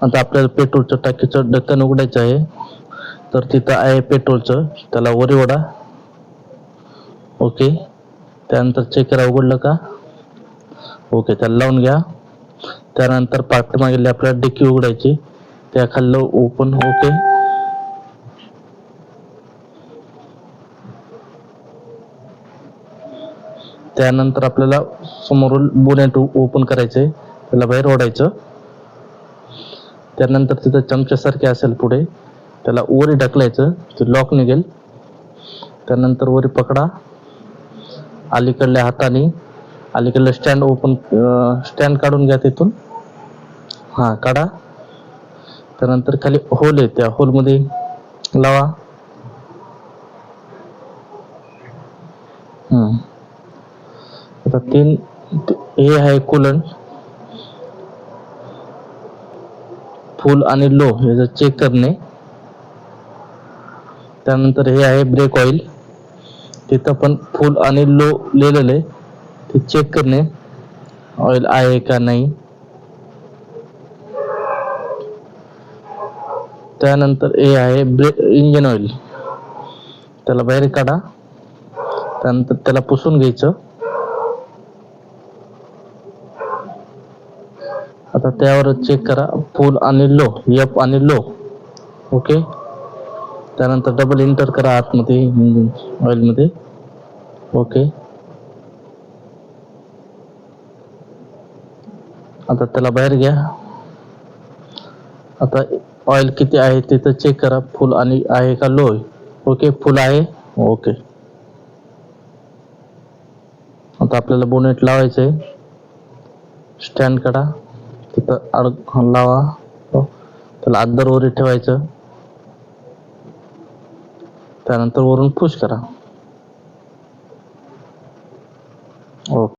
आता आपल्याला पेट्रोलच्या टाकीचं ढक्कन उघडायचं आहे. तर तिथं आहे पेट्रोलचं, त्याला वरी ओढा. ओके. त्यानंतर चेक करा उघडलं का. ओके, त्याला लावून घ्या. त्यानंतर पाठीमागे आपल्याला डिक्की उघडायची, त्या खाल्लं ओपन. ओके. त्यानंतर आपल्याला समोरून बोनेट ओपन करायचंय, त्याला बाहेर ओढायचं. त्यानंतर तिथं चमच्यासारखे असेल पुढे, त्याला वरी ढकलायचं, ते लॉक निघेल. त्यानंतर वरी पकडा अलीकडल्या हाताने. अलीकडलं स्टँड ओपन, स्टँड काढून घ्या तिथून. हा, काढा. त्यानंतर खाली होल आहे, त्या होलमध्ये लावा. आता हे आहे कूलंट, फुल आणि लो याचं चेक करणे. त्यानंतर हे आहे ब्रेक ऑइल, तिथं पण फुल आणि लो लिहिलेलं आहे, ते चेक करणे ऑइल आहे का नाही. त्यानंतर हे आहे इंजिन ऑइल, त्याला बाहेर काढा. त्यानंतर त्याला पुसून घ्यायचं. आता त्यावर चेक करा फुल आणि लो, एफ आणि लो. ओके. त्यानंतर डबल एंटर करा आतमध्ये इंजिन ऑइल मध्ये. ओके. आता त्याला बाहेर घ्या. आता ऑइल किती आहे तिथं चेक करा, फुल आणि आहे का लो. ओके, फुल आहे. ओके. आता आपल्याला बोनेट लावायचंय. स्टँड काढा, तिथं लावा, त्याला अद्दर वरी ठेवायचं. त्यानंतर वरून पुश करा. ओके.